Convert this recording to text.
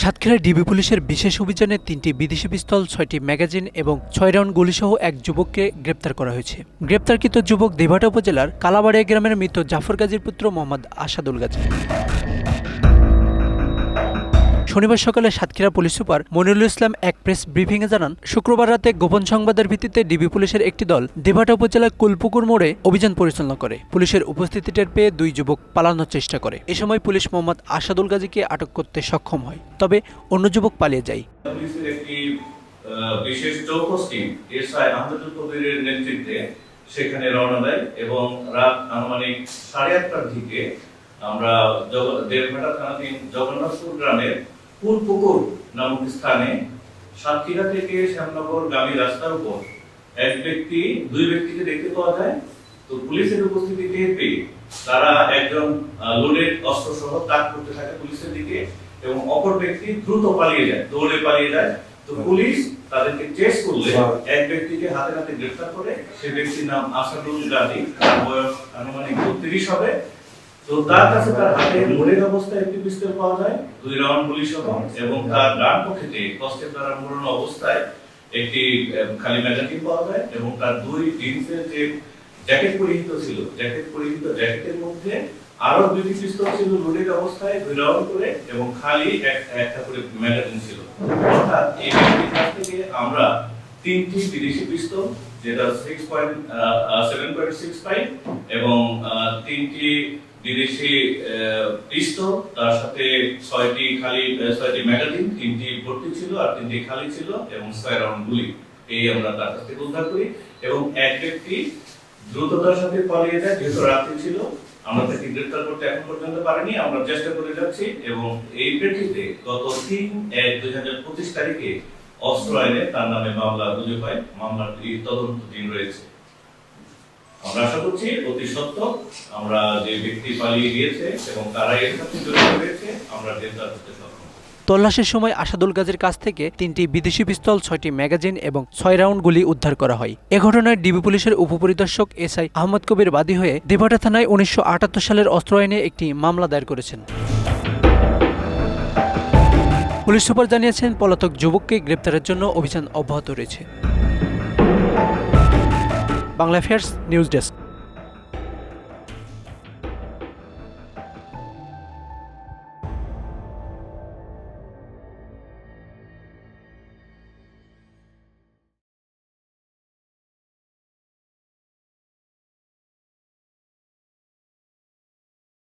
Satkhira DB পুলিশের বিশেষ অভিযানে ৩টি বিদেশি পিস্তল, ৬টি ম্যাগাজিন এবং ৬ রাউন্ড গুলিসহ এক যুবককে গ্রেপ্তার করা হয়েছে। গ্রেপ্তারকৃত যুবক দিভাটা উপজেলার কালাবাড়িয়া গ্রামের মৃত জাফর গাজীর পুত্র মোহাম্মদ আসাদুল গাজী। শনিবার সকালে সাতক্ষীরা পুলিশ সুপার মনিরুল ইসলাম এক প্রেস ব্রিফিংয়ে জানান, শুক্রবার রাতে গোপন সংবাদের ভিত্তিতে ডিবি পুলিশের একটি দল দিভাটা উপজেলার কুলপুকুর মোড়ে অভিযান পরিচালনা করে। পুলিশের উপস্থিতি টের পেয়ে দুই যুবক পালানোর চেষ্টা করে। এ সময় পুলিশ মোহাম্মদ আসাদুল গাজীকে আটক করতে সক্ষম হয়, তবে অন্য যুবক পালিয়ে যায়। পুলিশের একটি বিশেষ চৌকস টিম এসআই আহমেদুল কবিরের নেতৃত্বে সেখানে রওনা দেয় এবং রাত আনুমানিক 8:30টার দিকে আমরা দেবঘাটা থানাধীন জগন্নাথপুর গ্রামের কুলপুকুর নামক স্থানে সাতক্ষীরা থেকে শ্যামনগর গামী রাস্তার উপর দুই ব্যক্তিকে দেখতে পাওয়া যায়। তো পুলিশের উপস্থিতি টের পেয়ে তারা একজন লোডেড অস্ত্র সহ তাক করতে থাকে পুলিশের দিকে এবং অপর ব্যক্তি দ্রুত দৌড়ে পালিয়ে যায়। তো পুলিশ তাদেরকে চেস করলে এক ব্যক্তিকে হাতে নাতে গ্রেফতার করে। সে ব্যক্তির নাম আসাদুল গাজী, তার বয়স আনুমানিক 32 হবে। তো তার কাছে তার হাতে লোডেড অবস্থায় একটি পিস্তল পাওয়া যায়, 2 রাউন্ড গুলি সহ, এবং তার ডান পকেটে কষ্টের দ্বারা মোড়ানো অবস্থায় একটি খালি ম্যাগাজিন পাওয়া যায় এবং তার 2 জিন্সের যে জ্যাকেট পরিহিত জ্যাকেটের মধ্যে আরো 2টি পিস্তল ছিল লোডেড অবস্থায়, 2 রাউন্ড করে, এবং খালি একটা করে ম্যাগাজিন ছিল। অর্থাৎ এই ব্যক্তির কাছ থেকে আমরা 3টি বিদেশি পিস্তল, যেটা 7.65 এবং 3টি বিদেশি পিস্তল, তার সাথে 6টি ম্যাগাজিন, 3টি ভর্তি ছিল আর 3টি খালি ছিল, এবং 6 রাউন্ড গুলি এই আমরা তার কাছ থেকে উদ্ধার করি। এবং এক ব্যক্তি দ্রুততার সাথে পালিয়ে যায়, যেহেতু রাত্রি ছিল। আমরা তাকে গ্রেফতার করতে এখন পর্যন্ত পারিনি, আমরা চেষ্টা করে যাচ্ছি। এবং এই প্রেক্ষিতে গত 3/1/2025 তারিখে অস্ত্র আইনে তার নামে মামলা রুজু হয়। মামলাটি তদন্তাধীন রয়েছে। আমরা আশা করছি অতি সত্বর আমরা যে ব্যক্তি পালিয়ে গিয়েছে এবং তারা এর সাথে জড়িত রয়েছে আমরা গ্রেফতার করতে সক্ষম। তল্লাশির সময় আসাদুল গাজীর কাছ থেকে 3টি বিদেশি পিস্তল, 6টি ম্যাগাজিন এবং 6 রাউন্ড গুলি উদ্ধার করা হয়। এ ঘটনায় ডিবি পুলিশের উপপরিদর্শক এসআই আহমদ কবির বাদী হয়ে দিভাটা থানায় 1978 সালের অস্ত্র আইনে একটি মামলা দায়ের করেছেন। পুলিশ সুপার জানিয়েছেন, পলাতক যুবককে গ্রেপ্তারের জন্য অভিযান অব্যাহত রয়েছে। Bangla affairs news desk.